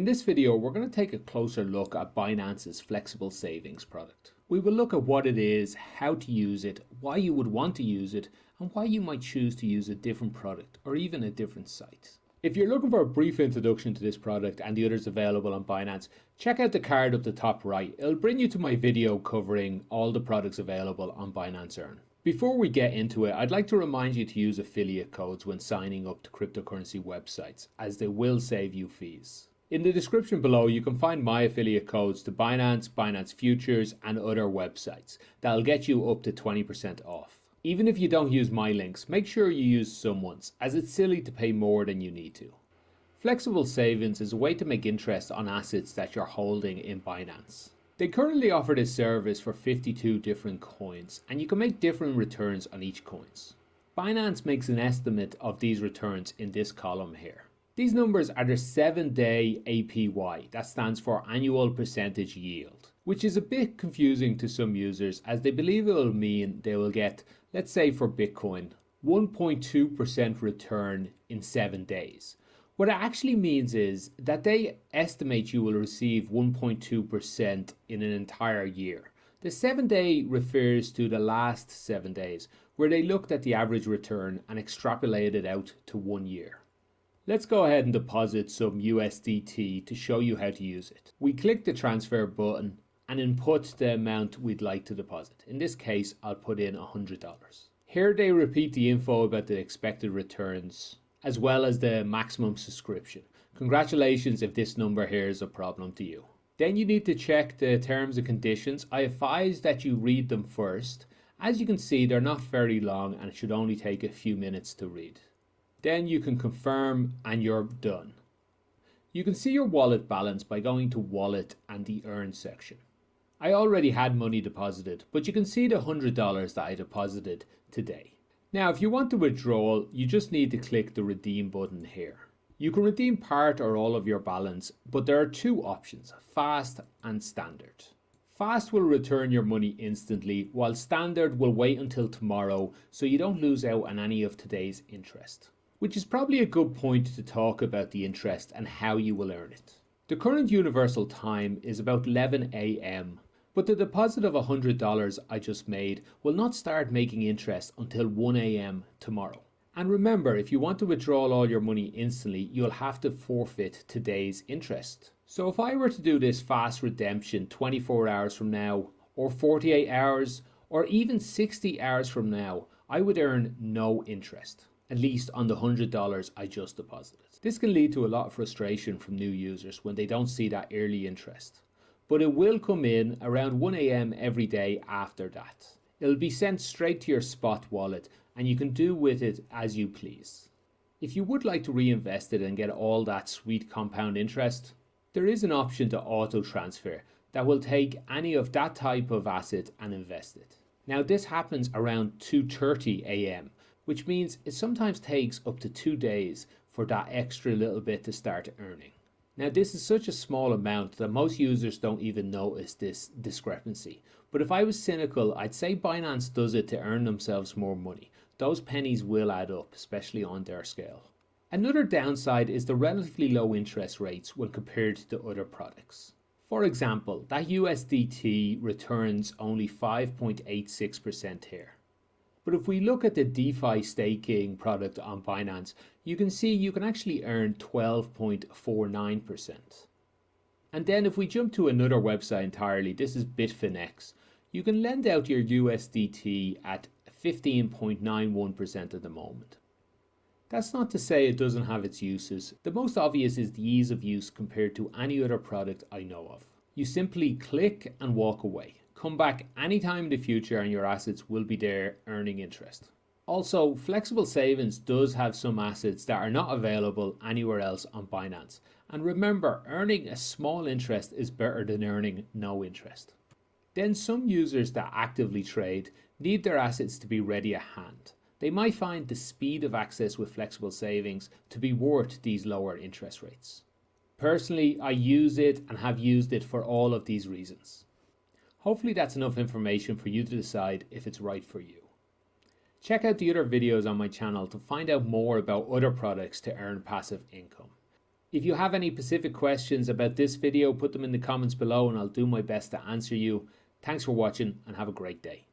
In this video, we're going to take a closer look at Binance's Flexible Savings product. We will look at what it is, how to use it, why you would want to use it, and why you might choose to use a different product or even a different site. If you're looking for a brief introduction to this product and the others available on Binance, check out the card up the top right. It'll bring you to my video covering all the products available on Binance Earn. Before we get into it, I'd like to remind you to use affiliate codes when signing up to cryptocurrency websites, as they will save you fees. In the description below, you can find my affiliate codes to Binance, Binance Futures, and other websites that'll get you up to 20% off. Even if you don't use my links, make sure you use someone's, as it's silly to pay more than you need to. Flexible Savings is a way to make interest on assets that you're holding in Binance. They currently offer this service for 52 different coins, and you can make different returns on each coins. Binance makes an estimate of these returns in this column here. These numbers are their 7-day APY, that stands for annual percentage yield, which is a bit confusing to some users as they believe it will mean they will get, let's say for Bitcoin, 1.2% return in 7 days. What it actually means is that they estimate you will receive 1.2% in an entire year. The 7-day refers to the last 7 days, where they looked at the average return and extrapolated it out to 1 year. Let's go ahead and deposit some USDT to show you how to use it. We click the transfer button and input the amount we'd like to deposit. In this case, I'll put in $100. Here they repeat the info about the expected returns, as well as the maximum subscription. Congratulations if this number here is a problem to you. Then you need to check the terms and conditions. I advise that you read them first. As you can see, they're not very long and it should only take a few minutes to read. Then you can confirm and you're done. You can see your wallet balance by going to Wallet and the Earn section. I already had money deposited, but you can see the $100 that I deposited today. Now, if you want to withdraw, you just need to click the Redeem button here. You can redeem part or all of your balance, but there are two options, Fast and Standard. Fast will return your money instantly, while Standard will wait until tomorrow so you don't lose out on any of today's interest. Which is probably a good point to talk about the interest and how you will earn it. The current universal time is about 11 a.m., but the deposit of $100 I just made will not start making interest until 1 a.m. tomorrow. And remember, if you want to withdraw all your money instantly, you'll have to forfeit today's interest. So if I were to do this fast redemption 24 hours from now, or 48 hours, or even 60 hours from now, I would earn no interest. At least on the $100 I just deposited. This can lead to a lot of frustration from new users when they don't see that early interest. But it will come in around 1 a.m. every day after that. It'll be sent straight to your spot wallet and you can do with it as you please. If you would like to reinvest it and get all that sweet compound interest, there is an option to auto transfer that will take any of that type of asset and invest it. Now this happens around 2:30 a.m. which means it sometimes takes up to 2 days for that extra little bit to start earning. Now this is such a small amount that most users don't even notice this discrepancy. But if I was cynical, I'd say Binance does it to earn themselves more money. Those pennies will add up, especially on their scale. Another downside is the relatively low interest rates when compared to other products. For example, that USDT returns only 5.86% here. But if we look at the DeFi staking product on Binance, you can see you can actually earn 12.49%. And then if we jump to another website entirely, this is Bitfinex, you can lend out your USDT at 15.91% at the moment. That's not to say it doesn't have its uses. The most obvious is the ease of use compared to any other product I know of. You simply click and walk away. Come back anytime in the future and your assets will be there earning interest. Also, Flexible Savings does have some assets that are not available anywhere else on Binance. And remember, earning a small interest is better than earning no interest. Then some users that actively trade need their assets to be ready at hand. They might find the speed of access with Flexible Savings to be worth these lower interest rates. Personally, I use it and have used it for all of these reasons. Hopefully that's enough information for you to decide if it's right for you. Check out the other videos on my channel to find out more about other products to earn passive income. If you have any specific questions about this video, put them in the comments below and I'll do my best to answer you. Thanks for watching and have a great day.